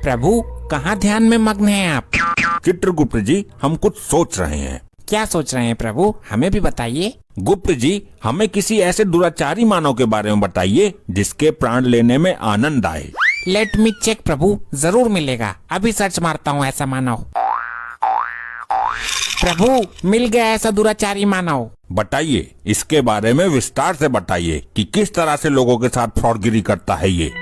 प्रभु कहाँ ध्यान में मग्न हैं आप? चित्रगुप्त जी, हम कुछ सोच रहे हैं। क्या सोच रहे हैं प्रभु, हमें भी बताइए। गुप्त जी, हमें किसी ऐसे दुराचारी मानव के बारे में बताइए जिसके प्राण लेने में आनंद आए। लेट मी चेक प्रभु, जरूर मिलेगा। अभी सर्च मारता हूँ ऐसा मानव। प्रभु मिल गया ऐसा दुराचारी मानव। बताइए, इसके बारे में विस्तार से बताइए कि किस तरह से लोगों के साथ फ्रॉडगिरी करता है ये।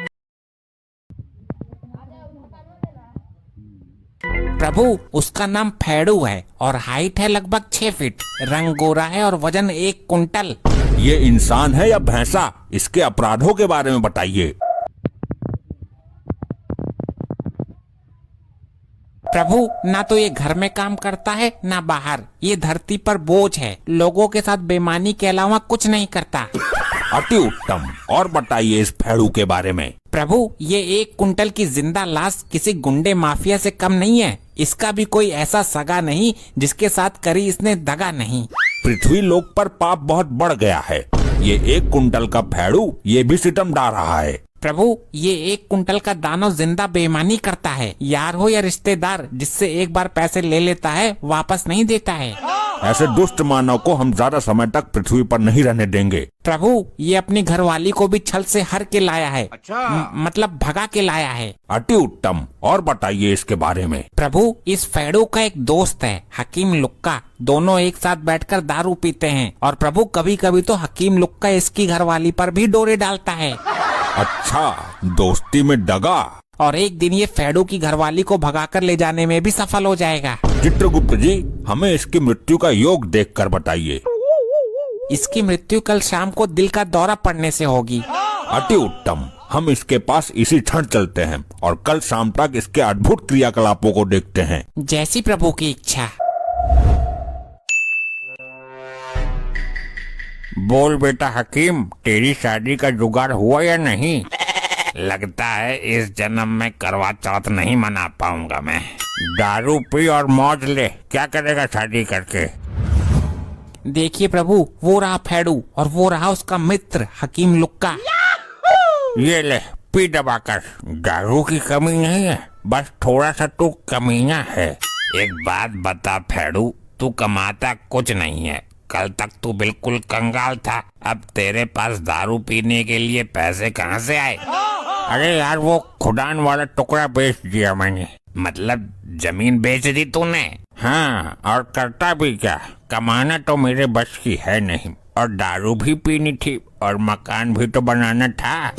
प्रभु उसका नाम फेड़ू है और हाइट है लगभग 6 फीट, रंग गोरा है और वजन 1 कुंटल। ये इंसान है या भैंसा? इसके अपराधों के बारे में बताइए। प्रभु ना तो ये घर में काम करता है ना बाहर, ये धरती पर बोझ है, लोगों के साथ बेईमानी के अलावा कुछ नहीं करता। अति उत्तम, और बताइए इस फेड़ू के बारे में। प्रभु ये 1 कुंटल की जिंदा लाश किसी गुंडे माफिया से कम नहीं है। इसका भी कोई ऐसा सगा नहीं जिसके साथ करी इसने दगा नहीं। पृथ्वी लोक पर पाप बहुत बढ़ गया है। ये 1 कुंटल का फेड़ू ये भी सितम डा रहा है। प्रभु ये 1 कुंटल का दानव जिंदा बेईमानी करता है, यार हो या रिश्तेदार, जिससे एक बार पैसे ले लेता है वापस नहीं देता है। ऐसे दुष्ट मानव को हम ज्यादा समय तक पृथ्वी पर नहीं रहने देंगे। प्रभु ये अपनी घरवाली को भी छल से हर के लाया है। अच्छा। मतलब भगा के लाया है। अति उत्तम, और बताइए इसके बारे में। प्रभु इस फेड़ू का एक दोस्त है हकीम लुक्का, दोनों एक साथ बैठकर दारू पीते हैं और प्रभु कभी कभी तो हकीम लुक्का इसकी घरवाली पर भी डोरे डालता है। अच्छा, दोस्ती में दगा। और एक दिन ये फेड़ू की घरवाली को भगाकर ले जाने में भी सफल हो जाएगा। चित्रगुप्त जी, हमें इसकी मृत्यु का योग देखकर बताइए। इसकी मृत्यु कल शाम को दिल का दौरा पड़ने से होगी। अति उत्तम, हम इसके पास इसी क्षण चलते हैं और कल शाम तक इसके अद्भुत क्रियाकलापों को देखते हैं। जैसी प्रभु की इच्छा। बोल बेटा हकीम, तेरी शादी का जुगाड़ हुआ या नहीं? लगता है इस जन्म में करवा चौथ नहीं मना पाऊंगा मैं। दारू पी और मौज ले, क्या करेगा शादी करके? देखिए प्रभु, वो रहा फेड़ू और वो रहा उसका मित्र हकीम लुक्का। ये ले पी दबाकर। दारू की कमी नहीं है, बस थोड़ा सा तू कमीना है। एक बात बता फेड़ू, तू कमाता कुछ नहीं है। कल तक तू बिल्कुल कंगाल था, अब तेरे पास दारू पीने के लिए पैसे कहाँ से आए? अरे यार, वो खुदान वाला टुकड़ा बेच दिया मैंने। मतलब जमीन बेच दी तूने? हाँ, और करता भी क्या, कमाना तो मेरे बस की है नहीं, और दारू भी पीनी थी और मकान भी तो बनाना था।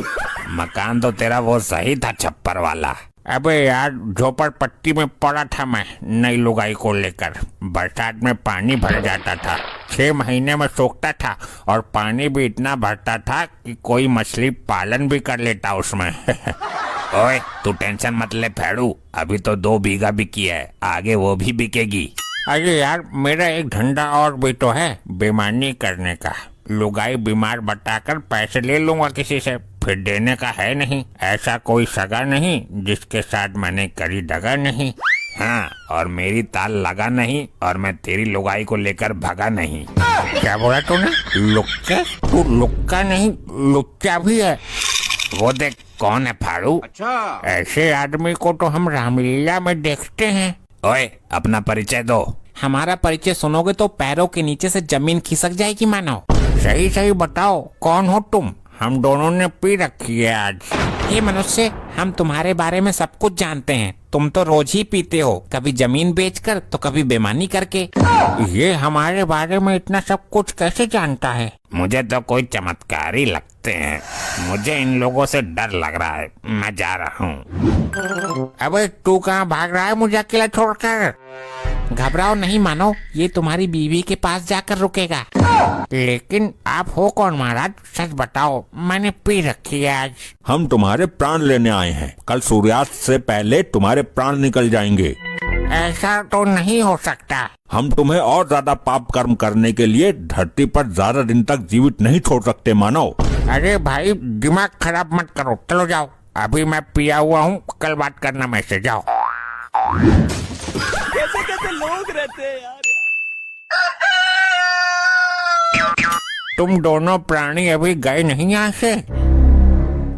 मकान तो तेरा वो सही था, छप्पर वाला। अबे यार, झोपड़पट्टी में पड़ा था मैं नई लुगाई को लेकर। बरसात में पानी भर जाता था, 6 महीने में सूखता था और पानी भी इतना भरता था कि कोई मछली पालन भी कर लेता उसमें। ओए तू टेंशन मत ले फेड़ू, अभी तो 2 बीघा बिकी है, आगे वो भी बिकेगी। अरे यार, मेरा एक धंधा और भी तो है, बेईमानी करने का। लुगाई बीमार बताकर पैसे ले लूंगा किसी से, फिर देने का है नहीं। ऐसा कोई सगा नहीं जिसके साथ मैंने करी दगा नहीं। हाँ, और मेरी ताल लगा नहीं और मैं तेरी लुगाई को लेकर भगा नहीं। क्या बोला तूने? लुक्का? तू लुक्का नहीं, लुच्चा भी है। वो देख कौन है फाड़ू। अच्छा, ऐसे आदमी को तो हम रामलीला में देखते हैं। ओए अपना परिचय दो। हमारा परिचय सुनोगे तो पैरों के नीचे से जमीन खिसक जाएगी मानो। सही सही बताओ, कौन हो तुम? हम दोनों ने पी रखी है आज। हे मनुष्य, हम तुम्हारे बारे में सब कुछ जानते हैं। तुम तो रोज ही पीते हो, कभी जमीन बेचकर तो कभी बेईमानी करके। ये हमारे बारे में इतना सब कुछ कैसे जानता है? मुझे तो कोई चमत्कारी लगते हैं। मुझे इन लोगों से डर लग रहा है, मैं जा रहा हूँ। अबे तू कहाँ भाग रहा है मुझे अकेला छोड़कर? घबराओ नहीं मानो, ये तुम्हारी बीवी के पास जाकर रुकेगा। लेकिन आप हो कौन महाराज, सच बताओ, मैंने पी रखी है आज। हम तुम्हारे प्राण लेने आए हैं, कल सूर्यास्त से पहले तुम्हारे प्राण निकल जाएंगे। ऐसा तो नहीं हो सकता। हम तुम्हें और ज्यादा पाप कर्म करने के लिए धरती पर ज्यादा दिन तक जीवित नहीं छोड़ सकते मानव। अरे भाई, दिमाग खराब मत करो, चलो जाओ। अभी मैं पिया हुआ हूँ, कल बात करना मैं से, जाओ। कैसे कैसे लोग रहते हैं यार। तुम दोनों प्राणी अभी गए नहीं यहाँ से?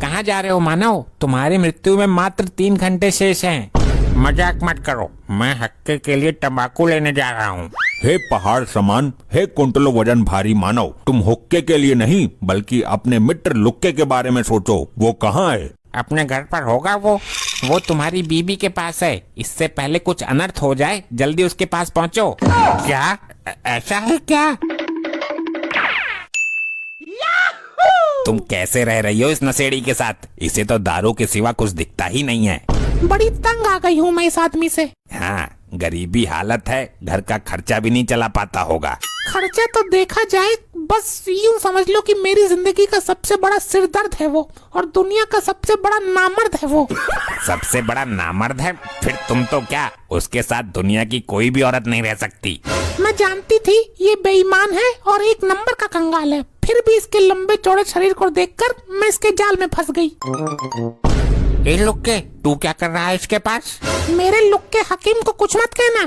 कहाँ जा रहे हो मानव? तुम्हारी मृत्यु में मात्र 3 घंटे शेष हैं। मजाक मत करो, मैं हक्के के लिए तंबाकू लेने जा रहा हूँ। हे पहाड़ समान, हे कुंटलों वजन भारी मानव, तुम हुक्के के लिए नहीं बल्कि अपने मित्र लुक्के के बारे में सोचो। वो कहाँ है? अपने घर पर होगा वो तुम्हारी बीबी के पास है। इससे पहले कुछ अनर्थ हो जाए, जल्दी उसके पास पहुँचो। क्या ऐसा है क्या? तुम कैसे रह रही हो इस नशेड़ी के साथ? इसे तो दारू के सिवा कुछ दिखता ही नहीं है। बड़ी तंग आ गई हूँ मैं इस आदमी से। हाँ, गरीबी हालत है, घर का खर्चा भी नहीं चला पाता होगा। खर्चा तो देखा जाए बस यूं समझ लो कि मेरी जिंदगी का सबसे बड़ा सिरदर्द है वो, और दुनिया का सबसे बड़ा नामर्द है वो। सबसे बड़ा नामर्द है? फिर तुम तो क्या, उसके साथ दुनिया की कोई भी औरत नहीं रह सकती। मैं जानती थी ये बेईमान है और एक नंबर का कंगाल है, फिर भी इसके लंबे चौड़े शरीर को देखकर मैं इसके जाल में फंस गई। ए लुक्के, तू क्या कर रहा है इसके पास? मेरे लुक्के हकीम को कुछ मत कहना।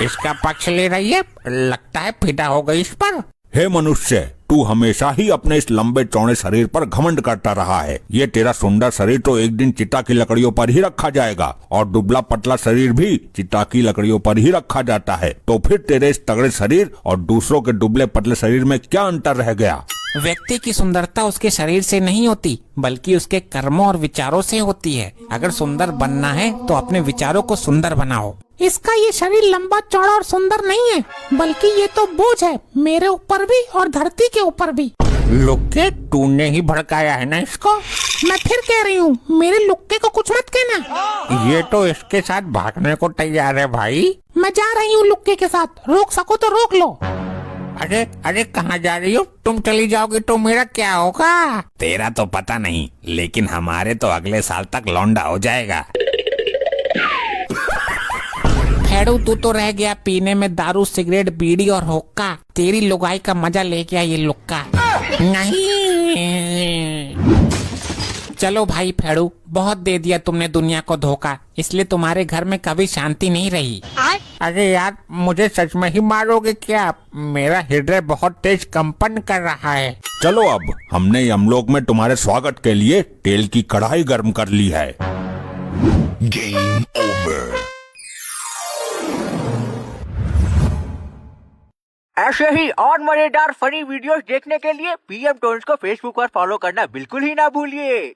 इसका पक्ष ले रही है, लगता है फिदा हो गई इस पर। हे मनुष्य, तू हमेशा ही अपने इस लंबे चौड़े शरीर पर घमंड करता रहा है। ये तेरा सुंदर शरीर तो एक दिन चिता की लकड़ियों पर ही रखा जाएगा, और दुबला पतला शरीर भी चिता की लकड़ियों पर ही रखा जाता है। तो फिर तेरे इस तगड़े शरीर और दूसरों के दुबले पतले शरीर में क्या अंतर रह गया? व्यक्ति की सुंदरता उसके शरीर से नहीं होती, बल्कि उसके कर्मों और विचारों से होती है। अगर सुंदर बनना है तो अपने विचारों को सुंदर बनाओ। इसका ये शरीर लंबा चौड़ा और सुंदर नहीं है, बल्कि ये तो बोझ है, मेरे ऊपर भी और धरती के ऊपर भी। लुक्के, तूने ही भड़काया है ना इसको? मैं फिर कह रही हूँ, मेरे लुक्के को कुछ मत कहना। ये तो इसके साथ भागने को तैयार है भाई। मैं जा रही हूँ लुक्के के साथ, रोक सको तो रोक लो। अरे अरे, कहाँ जा रही हो? तुम चली जाओगी तो मेरा क्या होगा? तेरा तो पता नहीं, लेकिन हमारे तो अगले साल तक लौंडा हो जाएगा। फेड़ू, तू तो रह गया पीने में दारू, सिगरेट, बीड़ी और हुक्का। तेरी लुगाई का मजा ले गया ये लुक्का। नहीं। चलो भाई फेड़ू, बहुत दे दिया तुमने दुनिया को धोखा, इसलिए तुम्हारे घर में कभी शांति नहीं रही। अरे यार, मुझे सच में ही मारोगे क्या? मेरा हृदय बहुत तेज कंपन कर रहा है। चलो अब, हमने यमलोक में तुम्हारे स्वागत के लिए तेल की कढ़ाई गर्म कर ली है। Game over. ऐसे ही और मजेदार फनी वीडियोस देखने के लिए पीएम टोन्स को फेसबुक पर फॉलो करना बिल्कुल ही ना भूलिए।